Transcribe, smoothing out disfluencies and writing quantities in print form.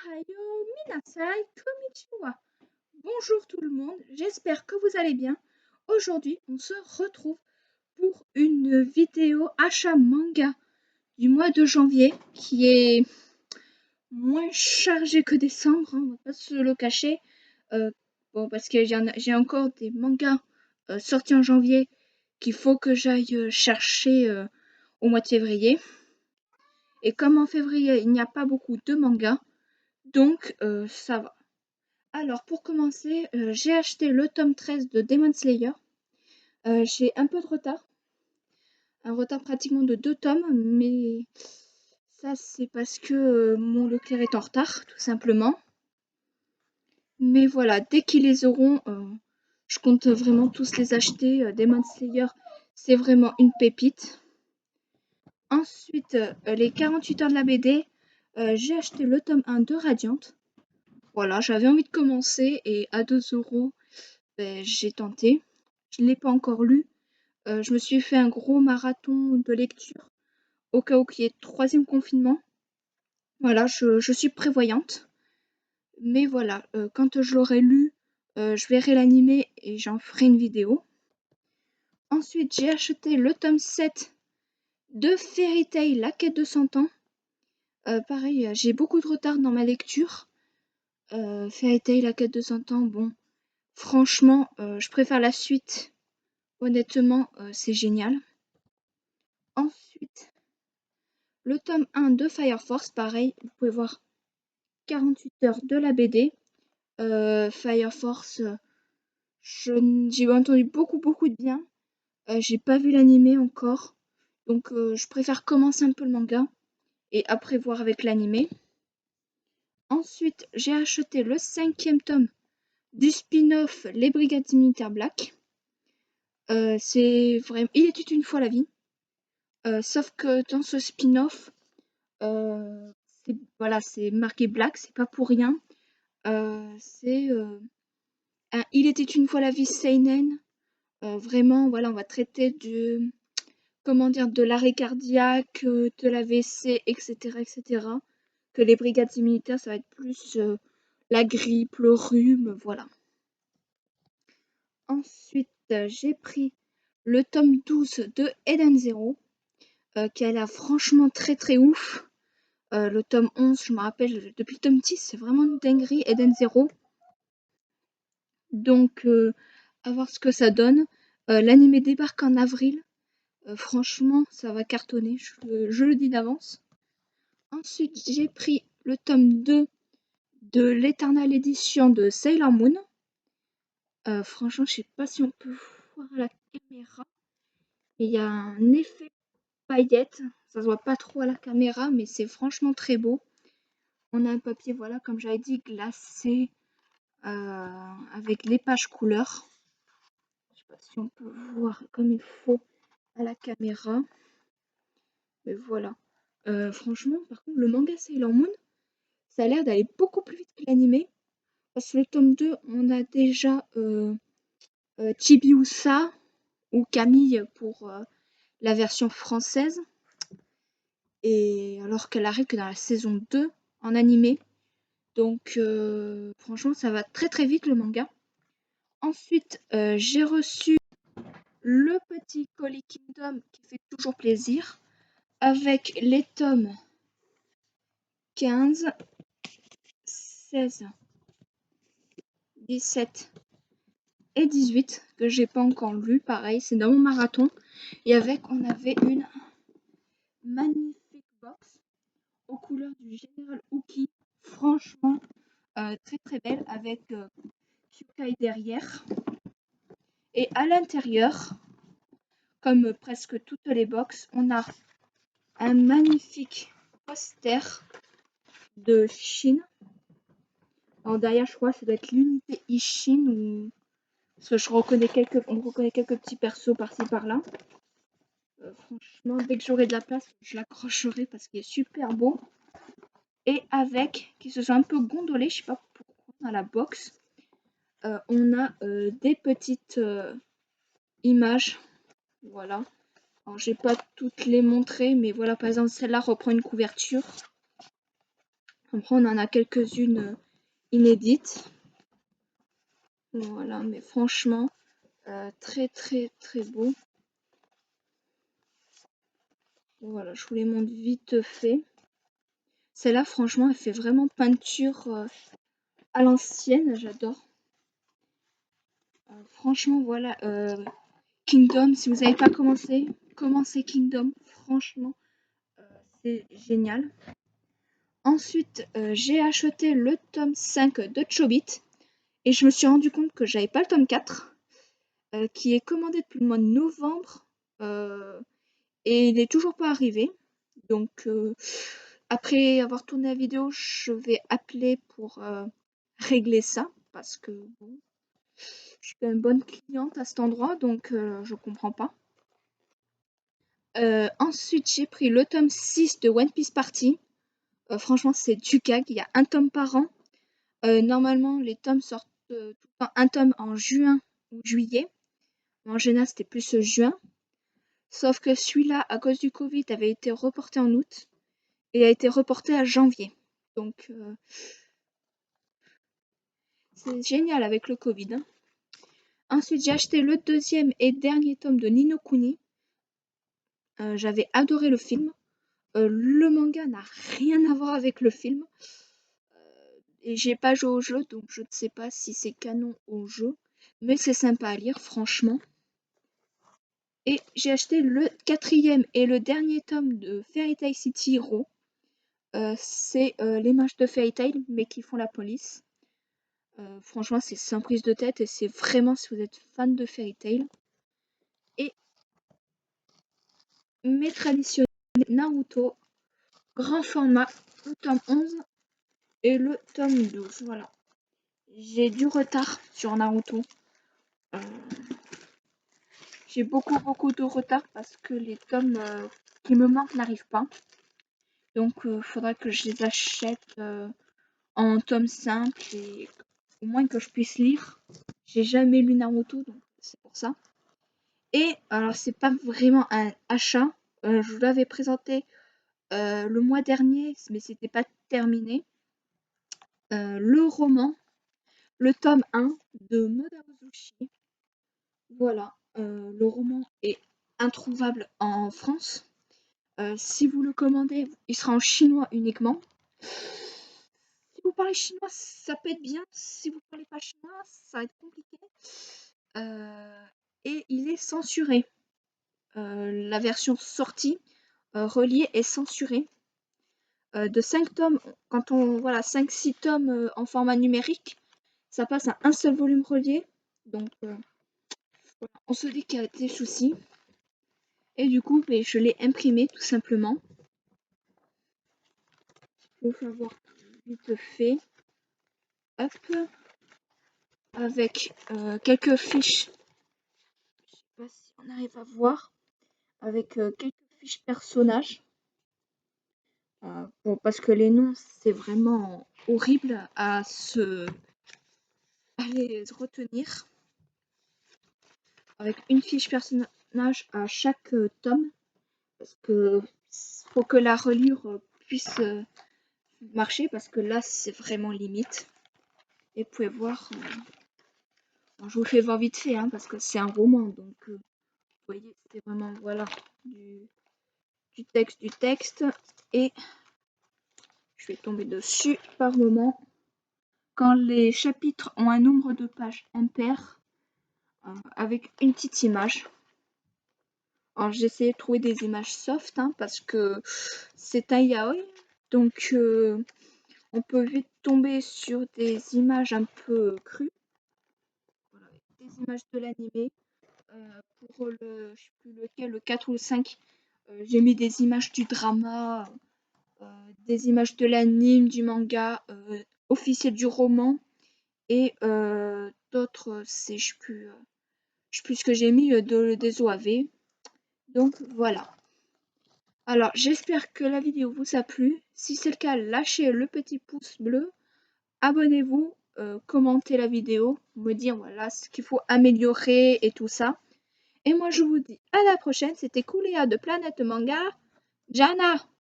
Ohayo Minasai Konnichiwa. Bonjour tout le monde, j'espère que vous allez bien. Aujourd'hui, on se retrouve pour une vidéo achat manga du mois de janvier qui est moins chargée que décembre, on va pas se le cacher. Euh, parce que j'ai encore des mangas sortis en janvier qu'il faut que j'aille chercher au mois de février. Et comme en février, il n'y a pas beaucoup de mangas, donc ça va. Alors pour commencer, j'ai acheté le tome 13 de Demon Slayer. J'ai un peu de retard, un retard pratiquement de 2 tomes, mais ça c'est parce que mon Leclerc est en retard, tout simplement. Mais voilà, dès qu'ils les auront, je compte vraiment tous les acheter. Demon Slayer, c'est vraiment une pépite. Ensuite, les 48 heures de la BD, j'ai acheté le tome 1 de Radiant. Voilà, j'avais envie de commencer et à 2 €, j'ai tenté. Je ne l'ai pas encore lu. Je me suis fait un gros marathon de lecture au cas où qu'il y ait 3e confinement. Voilà, je suis prévoyante. Mais voilà, quand je l'aurai lu, je verrai l'animé et j'en ferai une vidéo. Ensuite, j'ai acheté le tome 7 de Fairy Tail, la quête de 100 ans. Pareil, j'ai beaucoup de retard dans ma lecture. Fairy Tail, la quête de 100 ans, bon, franchement, je préfère la suite. Honnêtement, c'est génial. Ensuite, le tome 1 de Fire Force, pareil, vous pouvez voir 48 heures de la BD. Fire Force, j'ai entendu beaucoup de bien. J'ai pas vu l'animé encore, donc je préfère commencer un peu le manga et après voir avec l'animé. Ensuite, j'ai acheté le 5e tome du spin-off Les Brigades Militaires Black. C'est vraiment, il était une fois la vie. Sauf que dans ce spin-off, c'est marqué Black, c'est pas pour rien. C'est Il était une fois la vie seinen. Vraiment, voilà, on va traiter de l'arrêt cardiaque, de l'AVC, etc., etc. Que les brigades militaires, ça va être plus la grippe, le rhume, voilà. Ensuite, j'ai pris le tome 12 de Eden Zero, qui a l'air franchement très ouf. Le tome 11, je me rappelle, depuis le tome 10, c'est vraiment une dinguerie, Eden Zero. Donc, à voir ce que ça donne. L'animé débarque en avril. Franchement, ça va cartonner, je le dis d'avance. Ensuite, j'ai pris le tome 2 de l'Eternal Edition de Sailor Moon. Franchement, je sais pas si on peut voir à la caméra. Il y a un effet paillette. Ça se voit pas trop à la caméra, mais c'est franchement très beau. On a un papier, voilà, comme j'avais dit, glacé, avec les pages couleurs. Je sais pas si on peut voir comme il faut à la caméra. Mais voilà. Franchement, par contre, le manga Sailor Moon, ça a l'air d'aller beaucoup plus vite que l'animé. Parce que le tome 2, on a déjà Chibiusa ou Camille pour la version française. Et alors qu'elle arrive que dans la saison 2 en animé. Donc franchement, ça va très vite le manga. Ensuite, j'ai reçu le petit colis Kingdom qui fait toujours plaisir avec les tomes 15, 16, 17 et 18 que j'ai pas encore lu. Pareil, c'est dans mon marathon. Et avec, on avait une magnifique box aux couleurs du général Uki. Franchement, très belle avec Kyukai derrière. Et à l'intérieur, comme presque toutes les box, on a un magnifique poster de Chine. Alors derrière, je crois que ça doit être l'unité Ishin ou parce que on reconnaît quelques petits persos par-ci par-là. Franchement, dès que j'aurai de la place, je l'accrocherai parce qu'il est super beau. Et avec, qui se sont un peu gondolés, je sais pas pourquoi, dans la box, on a des petites images. Voilà. Alors, je vais pas toutes les montrer, mais voilà, par exemple, celle-là reprend une couverture. Après, on en a quelques-unes inédites. Voilà, mais franchement, très très très beau. Voilà, je vous les montre vite fait. Celle-là, franchement, elle fait vraiment peinture à l'ancienne, j'adore. Franchement, voilà, Kingdom, si vous n'avez pas commencez Kingdom, franchement, c'est génial. Ensuite, j'ai acheté le tome 5 de Chobit et je me suis rendu compte que j'avais pas le tome 4 qui est commandé depuis le mois de novembre et il n'est toujours pas arrivé. Donc, après avoir tourné la vidéo, je vais appeler pour régler ça parce que bon, je suis quand même bonne cliente à cet endroit, donc je comprends pas. Ensuite, j'ai pris le tome 6 de One Piece Party. Franchement, c'est du gag, il y a un tome par an. Normalement, les tomes sortent tout le temps un tome en juin ou juillet. En général, c'était plus juin. Sauf que celui-là, à cause du Covid, avait été reporté en août et a été reporté à janvier. Donc, c'est génial avec le Covid, hein. Ensuite, j'ai acheté le deuxième et dernier tome de Ni no Kuni. J'avais adoré le film. Le manga n'a rien à voir avec le film. Et j'ai pas joué au jeu, donc je ne sais pas si c'est canon au jeu. Mais c'est sympa à lire, franchement. Et j'ai acheté le quatrième et le dernier tome de Fairy Tail City Hero. C'est les mages de Fairy Tail, mais qui font la police. Franchement, c'est sans prise de tête et c'est vraiment si vous êtes fan de Fairy Tail. Et mes traditionnels Naruto, grand format, le tome 11 et le tome 12. Voilà. J'ai du retard sur Naruto. J'ai beaucoup de retard parce que les tomes qui me manquent n'arrivent pas. Donc, faudra que je les achète en tome simple et au moins que je puisse lire. J'ai jamais lu Naruto, donc c'est pour ça. Et alors, c'est pas vraiment un achat. Je vous l'avais présenté le mois dernier, mais c'était pas terminé. Le roman, le tome 1 de Modaozushi. Voilà, le roman est introuvable en France. Si vous le commandez, il sera en chinois uniquement. Si vous parlez chinois, ça peut être bien. Si vous parlez pas chinois, ça va être compliqué. Et il est censuré. La version sortie, reliée, est censurée. De 5 tomes, quand on voilà 5-6 tomes en format numérique, ça passe à un seul volume relié. Donc voilà, on se dit qu'il y a des soucis. Et du coup, je l'ai imprimé tout simplement. Pour faire voir vite fait. Hop. Avec quelques fiches. Je sais pas si on arrive à voir. Avec quelques fiches personnages. Bon, parce que les noms, c'est vraiment horrible à les retenir. Avec une fiche personnage à chaque tome. Parce que faut que la reliure puisse marcher. Parce que là, c'est vraiment limite. Et vous pouvez voir. Je vous le fais voir vite fait, hein, parce que c'est un roman. Donc, vous voyez, c'est vraiment, voilà, du texte. Et je vais tomber dessus par moment. Quand les chapitres ont un nombre de pages impair, avec une petite image. Alors j'ai essayé de trouver des images soft, hein, parce que c'est un yaoi. Donc on peut vite tomber sur des images un peu crues. Voilà, des images de l'animé. Pour le, je sais plus lequel, le 4 ou le 5, j'ai mis des images du drama, des images de l'anime, du manga, officiel du roman. Et d'autres, c'est je sais plus ce que j'ai mis, des OAV. Donc voilà. Alors j'espère que la vidéo vous a plu. Si c'est le cas, lâchez le petit pouce bleu. Abonnez-vous, commentez la vidéo, me dire voilà ce qu'il faut améliorer et tout ça. Et moi je vous dis à la prochaine. C'était Kuléa de Planète Manga. Jana!